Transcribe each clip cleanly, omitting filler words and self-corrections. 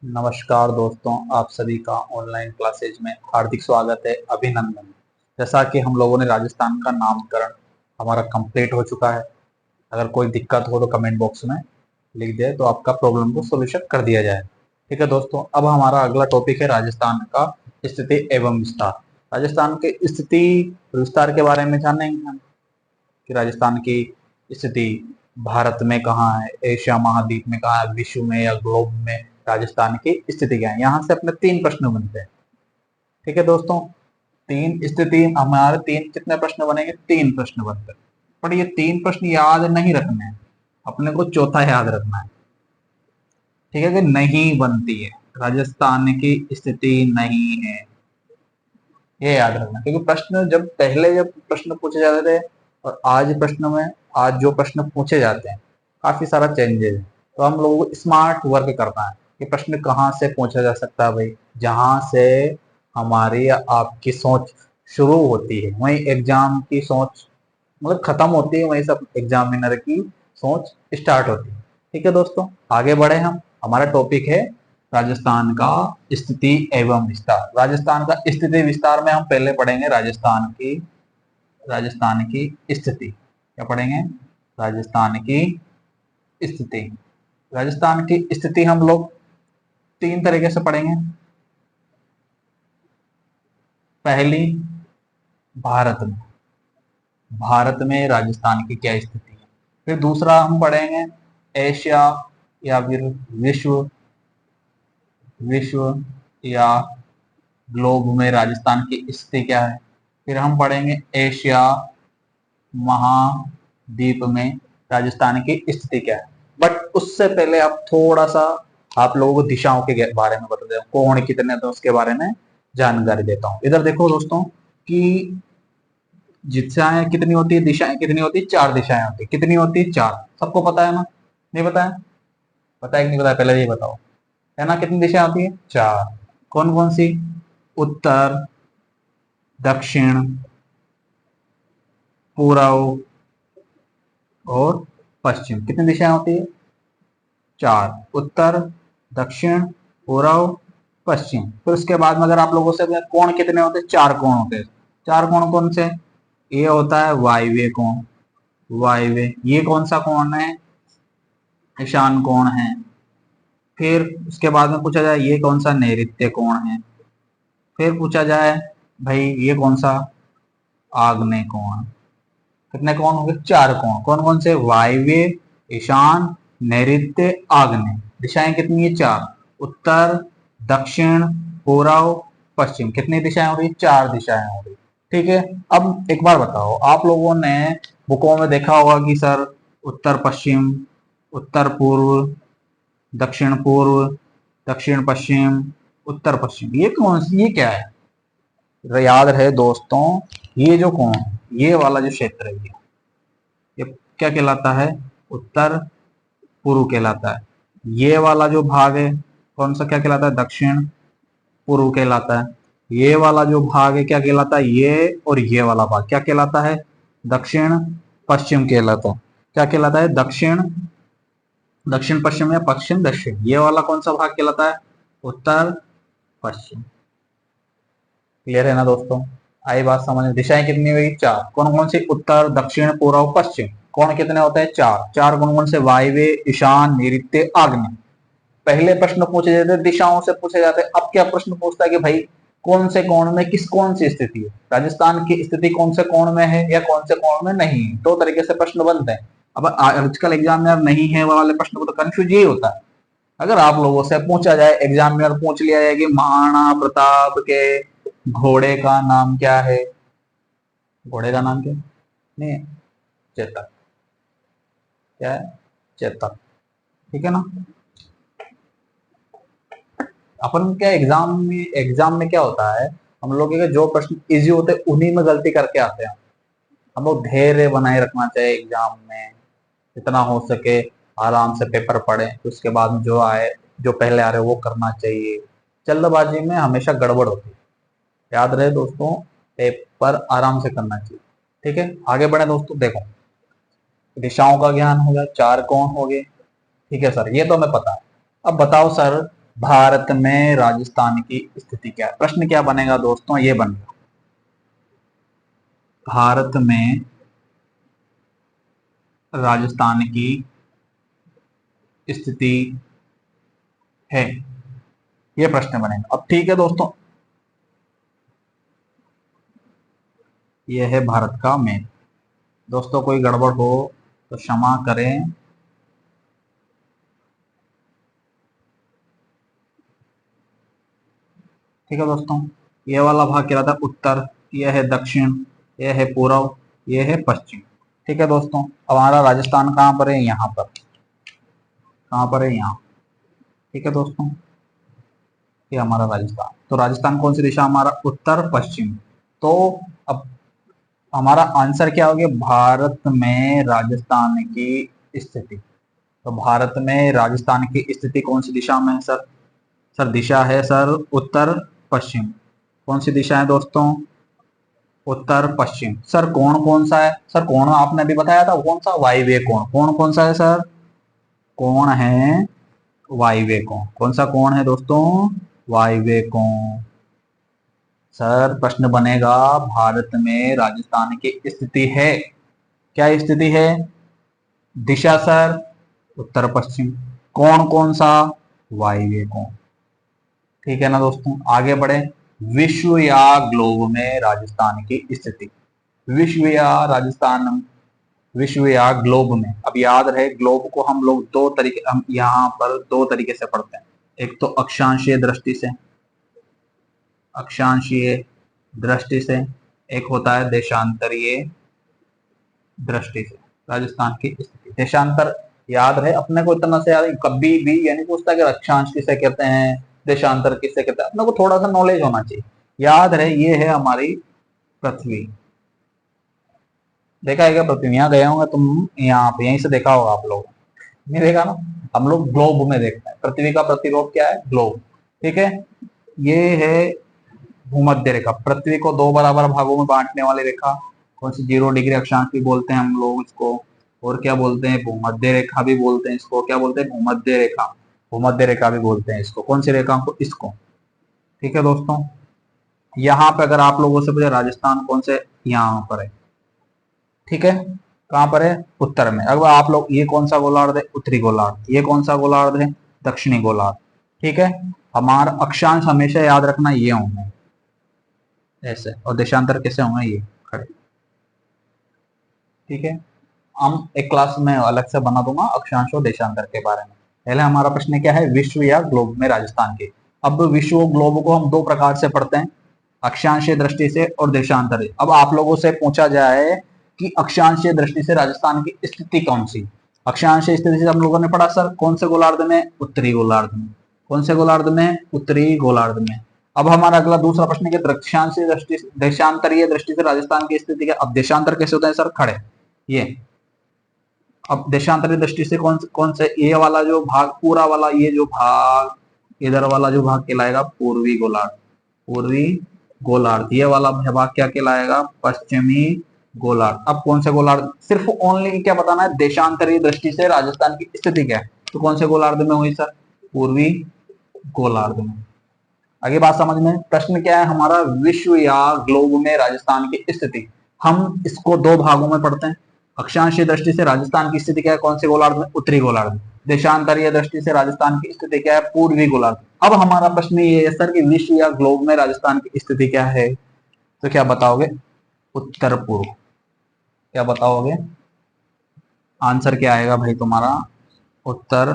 नमस्कार दोस्तों, आप सभी का ऑनलाइन क्लासेज में हार्दिक स्वागत है, अभिनंदन। जैसा कि हम लोगों ने राजस्थान का नामकरण हमारा कंप्लीट हो चुका है। अगर कोई दिक्कत हो तो कमेंट बॉक्स में लिख दे तो आपका प्रॉब्लम को सोल्यूशन कर दिया जाए। ठीक है दोस्तों, अब हमारा अगला टॉपिक है राजस्थान का स्थिति एवं विस्तार। राजस्थान के स्थिति विस्तार के बारे में जानेंगे हम कि राजस्थान की स्थिति भारत में कहाँ है, एशिया महाद्वीप में कहाँ है, विश्व में या ग्लोब में राजस्थान की स्थिति क्या है। यहाँ से अपने तीन प्रश्न बनते हैं। ठीक है दोस्तों, तीन स्थिति हमारे तीन कितने प्रश्न बनेंगे? तीन प्रश्न बनते हैं। पर ये तीन प्रश्न याद नहीं रखने हैं, अपने को चौथा याद रखना है। ठीक है, कि नहीं बनती है, राजस्थान की स्थिति नहीं है, ये याद रखना। क्योंकि प्रश्न जब प्रश्न पूछे जाते थे और आज जो प्रश्न पूछे जाते हैं काफी सारा चेंजेस है। तो हम लोगों को स्मार्ट वर्क करना है कि प्रश्न कहाँ से पूछा जा सकता है भाई। जहां से हमारी या आपकी सोच शुरू होती है वहीं एग्जाम की सोच मतलब खत्म होती है, वहीं सब एग्जामिनर की सोच स्टार्ट होती है। ठीक है दोस्तों, आगे बढ़े हम। हमारा टॉपिक है राजस्थान का स्थिति एवं विस्तार। राजस्थान का स्थिति विस्तार में हम पहले पढ़ेंगे राजस्थान की स्थिति। क्या पढ़ेंगे? राजस्थान की स्थिति। राजस्थान की स्थिति हम लोग तीन तरीके से पढ़ेंगे। पहली, भारत में राजस्थान की क्या स्थिति है। फिर दूसरा हम पढ़ेंगे एशिया या फिर विश्व विश्व या ग्लोब में राजस्थान की स्थिति क्या है। फिर हम पढ़ेंगे एशिया महाद्वीप में राजस्थान की स्थिति क्या है। बट उससे पहले आप थोड़ा सा आप लोगों को दिशाओं के बारे में बता दें, कोण कितने थे उसके बारे में जानकारी देता हूँ। इधर देखो दोस्तों कि दिशाएं कितनी होती है, दिशाएं कितनी होती है? चार दिशाएं होती है। कितनी होती है? चार। सबको पता है ना? नहीं पता है? पता है कि नहीं पता है? पहले ये बताओ, है ना? कितनी दिशाएं होती है? चार। कौन कौन सी? उत्तर, दक्षिण, पूर्व और पश्चिम। कितनी दिशाएं होती है? चार। उत्तर, दक्षिण, पूर्व, पश्चिम। फिर उसके बाद में अगर आप लोगों से कोण कितने होते हैं? चार कोण होते हैं। चार कोण कौन से? ये होता है वायव्य कोण। वायव्य, ये कौन सा कोण है? ईशान कोण है। फिर उसके बाद में पूछा जाए ये कौन सा? नैऋत्य कोण है। फिर पूछा जाए भाई ये कौन सा? आग्नेय कोण। कितने कोण हो गए? चार कोण। कौन कौन से? वायव्य, ईशान, नैऋत्य, आग्नेय। दिशाएं कितनी है? चार। उत्तर, दक्षिण, पूर्व, पश्चिम। कितनी दिशाएं हो रही? चार दिशाएं हो रही। ठीक है। अब एक बार बताओ, आप लोगों ने बुकों में देखा होगा कि सर उत्तर पश्चिम, उत्तर पूर्व, दक्षिण पूर्व, दक्षिण पश्चिम, उत्तर पश्चिम, ये कौन सी, ये क्या है? याद रहे दोस्तों, ये जो कोण, ये वाला जो क्षेत्र है ये क्या कहलाता है? उत्तर पूर्व कहलाता है। ये वाला जो भाग है कौन सा क्या कहलाता है? दक्षिण पूर्व कहलाता है। ये वाला जो भाग है क्या कहलाता है? ये और ये वाला भाग क्या कहलाता है? दक्षिण पश्चिम कहलाता है। क्या कहलाता है? दक्षिण दक्षिण पश्चिम या पश्चिम दक्षिण। ये वाला कौन सा भाग कहलाता है? उत्तर पश्चिम। क्लियर है ना दोस्तों? आई बात समझ में? दिशाएं कितनी हुई? चार। कौन कौन सी? उत्तर, दक्षिण, पूर्व, पश्चिम। कोण कितने होते हैं? चार। चार कौन कौन से? वायव्य, ईशान, नैऋत्य, आग्नेय। पहले प्रश्न पूछे जाते दिशाओं से पूछे जाते। अब क्या प्रश्न पूछता है कि भाई कौन से कोण में कौन सी स्थिति है, राजस्थान की स्थिति कौन से कोण में है या कौन से कोण में नहीं है। दो तरीके से प्रश्न बनते हैं। अब आजकल एग्जामिनर नहीं है वाले प्रश्न को तो कंफ्यूज यही होता है। अगर आप लोगों से पूछा जाए, एग्जामिनर पूछ लिया है कि महाराणा प्रताप के घोड़े का नाम क्या है? घोड़े का नाम क्या नहीं है? चेतक। क्या है? चेतक। ठीक है ना? अपन क्या एग्जाम में क्या होता है, हम लोग के जो प्रश्न इजी होते हैं उन्हीं में गलती करके आते हैं। हम लोग धैर्य बनाए रखना चाहिए एग्जाम में, जितना हो सके आराम से पेपर पढ़ें, तो उसके बाद जो आए, जो पहले आ रहे वो करना चाहिए। जल्दबाजी में हमेशा गड़बड़ होती है। याद रहे दोस्तों, पेपर आराम से करना चाहिए। ठीक है, आगे बढ़े दोस्तों। देखो, दिशाओं का ज्ञान हो गया, चार कोण हो गए। ठीक है सर, ये तो हमें पता है। अब बताओ सर, भारत में राजस्थान की स्थिति क्या है। प्रश्न क्या बनेगा दोस्तों, ये बनेगा भारत में राजस्थान की स्थिति है, ये प्रश्न बनेगा। अब ठीक है दोस्तों, ये है भारत का मैप। दोस्तों कोई गड़बड़ हो तो क्षमा करें। ठीक है दोस्तों, ये वाला भाग क्या था, उत्तर, यह है दक्षिण, यह है पूर्व, यह है पश्चिम। ठीक है दोस्तों, अब हमारा राजस्थान कहाँ पर है, यहाँ पर। कहाँ पर है, यहाँ। ठीक है दोस्तों, ये हमारा राजस्थान। तो राजस्थान कौन सी दिशा, हमारा उत्तर पश्चिम। तो अब हमारा आंसर क्या हो गया, भारत में राजस्थान की स्थिति। तो भारत में राजस्थान की स्थिति कौन सी दिशा में है सर। सर दिशा है सर उत्तर पश्चिम। कौन सी दिशा है दोस्तों, उत्तर पश्चिम। सर कोण कौन सा है, सर कोण आपने अभी बताया था, कौन सा, वायव्य कोण। कोण कौन सा है सर, कोण है वायव्य कोण। कौन सा कोण है दोस्तों, वायव्य कोण। सर प्रश्न बनेगा, भारत में राजस्थान की स्थिति है, क्या स्थिति है, दिशा सर उत्तर पश्चिम, कोण कौन सा, वायव्य कोण। ठीक है ना दोस्तों, आगे बढ़े। विश्व या ग्लोब में राजस्थान की स्थिति। विश्व या राजस्थान, विश्व या ग्लोब में। अब याद रहे, ग्लोब को हम लोग दो तरीके, हम यहाँ पर दो तरीके से पढ़ते हैं। एक तो अक्षांशीय दृष्टि से, अक्षांशीय दृष्टि से, एक होता है देशांतरीय दृष्टि से। राजस्थान की स्थिति, देशांतर याद रहे अपने को, इतना से याद, कभी भी यानी पूछता है कि अक्षांश किसे कहते हैं, देशांतर किसे कहते हैं, अपने को थोड़ा सा नॉलेज होना चाहिए। याद रहे, ये है हमारी पृथ्वी। देखा है क्या पृथ्वी, यहाँ गए होंगे तुम, यहाँ पे यहीं से देखा होगा आप लोग, नहीं देखा ना। हम लोग ग्लोब में देखते हैं, पृथ्वी का प्रतिरूप क्या है, ग्लोब। ठीक है, ये है भूमध्य रेखा, पृथ्वी को दो बराबर भागों में बांटने वाली रेखा। कौन सी, 0 डिग्री अक्षांश भी बोलते हैं हम लोग इसको, और क्या बोलते हैं, भूमध्य रेखा भी बोलते हैं इसको। क्या बोलते हैं, भूमध्य रेखा, भूमध्य रेखा भी बोलते हैं इसको। कौन सी रेखा को, इसको। ठीक है दोस्तों, यहाँ पे अगर आप लोगों से पूछे राजस्थान कौन से, यहाँ पर है। ठीक है, कहाँ पर है, उत्तर में। अब आप लोग, ये कौन सा गोलार्ध है, उत्तरी गोलार्ध। ये कौन सा गोलार्ध है, दक्षिणी गोलार्ध। ठीक है, हमारा अक्षांश हमेशा याद रखना ये होंगे ऐसे, और देशांतर कैसे होंगे, ये खड़े। ठीक है, हम एक क्लास में अलग से बना दूंगा अक्षांश और देशांतर के बारे में। पहले हमारा प्रश्न क्या है, विश्व या ग्लोब में राजस्थान के। अब विश्व और ग्लोब को हम दो प्रकार से पढ़ते हैं, अक्षांशीय दृष्टि से और देशांतर। अब आप लोगों से पूछा जाए कि अक्षांशीय दृष्टि से राजस्थान की स्थिति कौन सी। अक्षांशीय स्थिति से हम लोगों ने पढ़ा सर कौन से गोलार्ध में, उत्तरी गोलार्ध में। कौन से गोलार्ध में, उत्तरी गोलार्ध में। अब हमारा अगला दूसरा प्रश्न है, दक्षांशीय दृष्टि, देशांतरीय दृष्टि से राजस्थान की स्थिति क्या। अब देशांतर कैसे होता है सर, खड़े, ये। अब देशांतरीय दृष्टि से कौन से, ये वाला जो भाग पूरा वाला, ये जो भाग इधर वाला जो भाग कहलाएगा पूर्वी गोलार्ध, पूर्वी गोलार्ध। ये वाला भाग क्या कहलाएगा, पश्चिमी गोलार्ध। अब कौन से गोलार्ध, सिर्फ ओनली क्या बताना है, देशांतरीय दृष्टि से राजस्थान की स्थिति क्या है, तो कौन से गोलार्ध में हुई सर, पूर्वी गोलार्ध में। आगे बात समझ में। प्रश्न क्या है हमारा, विश्व या ग्लोब में राजस्थान की स्थिति। हम इसको दो भागों में पढ़ते हैं, अक्षांशीय दृष्टि से राजस्थान की स्थिति क्या है, कौन से गोलार्ध में, उत्तरी गोलार्ध। देशांतरीय दृष्टि से राजस्थान की स्थिति क्या है, पूर्वी गोलार्ध। अब हमारा प्रश्न ये है सर कि विश्व या ग्लोब में राजस्थान की स्थिति क्या है, तो क्या बताओगे, उत्तर पूर्व। क्या बताओगे, आंसर क्या आएगा भाई तुम्हारा, उत्तर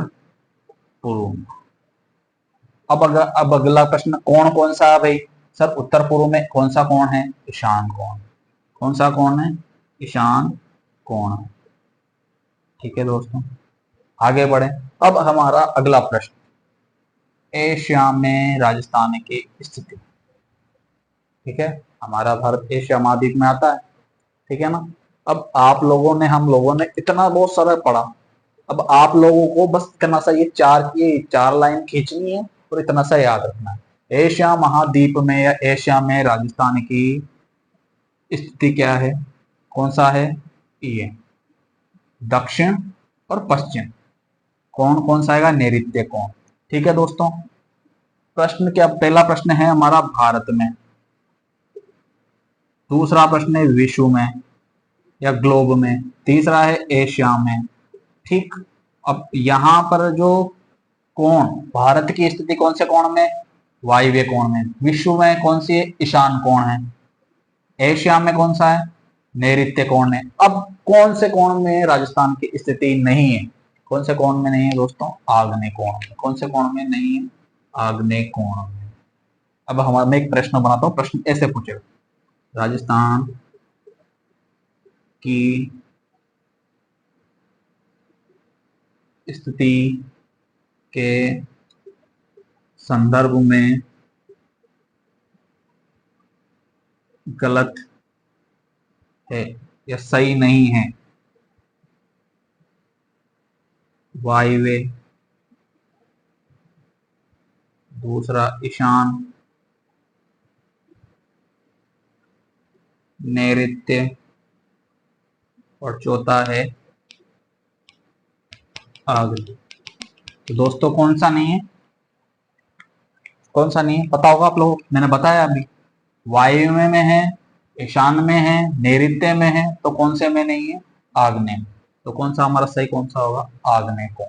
पूर्व। अब अगला प्रश्न, कोण कौन सा है भाई, सर उत्तर पूर्व में कौन सा कोण है, ईशान कोण। कौन सा कोण है, ईशान कोण। ठीक है दोस्तों, आगे बढ़े। अब हमारा अगला प्रश्न, एशिया में राजस्थान की स्थिति। ठीक है, हमारा भारत एशिया महाद्वीप में आता है। ठीक है ना। अब आप लोगों ने, हम लोगों ने इतना बहुत सारा पढ़ा, अब आप लोगों को बस इतना सा ये चार लाइन खींचनी है और इतना सा याद रखना है। एशिया महाद्वीप में या एशिया में राजस्थान की स्थिति क्या है, कौन सा है, ये दक्षिण और पश्चिम। कौन कौन सा आएगा, नैऋत्य कोण। ठीक है दोस्तों, प्रश्न क्या, पहला प्रश्न है हमारा भारत में, दूसरा प्रश्न है विश्व में या ग्लोब में, तीसरा है एशिया में। ठीक, अब यहां पर जो कोण, भारत की स्थिति कौन से कोण में, वायव्य कोण में, विश्व में कौन सी है, ईशान कोण है, एशिया में कौन सा है, नैऋत्य कोण है। अब कौन से कोण में राजस्थान की स्थिति नहीं है, कौन से कोण में नहीं है दोस्तों, आग्नेय कोण में। कौन से कोण में नहीं है, आग्नेय कोण में। अब हमारा मैं एक प्रश्न बनाता हूं, प्रश्न ऐसे पूछेगा, राजस्थान की स्थिति के संदर्भ में गलत है या सही नहीं है, वायव्य, दूसरा ईशान, नैऋत्य, और चौथा है आग्नेय। तो दोस्तों कौन सा नहीं है, कौन सा नहीं है पता होगा आप लोगों को, मैंने बताया अभी, वायव्य में है, ईशान में है, नैऋत्य में है, तो कौन से में नहीं है, आग्नेय। तो कौन सा हमारा सही कौन सा होगा, आग्नेय कोण।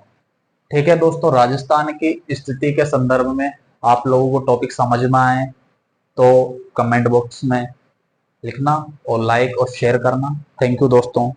ठीक है दोस्तों, राजस्थान की स्थिति के संदर्भ में आप लोगों को टॉपिक समझ में आए तो कमेंट बॉक्स में लिखना और लाइक और शेयर करना। थैंक यू दोस्तों।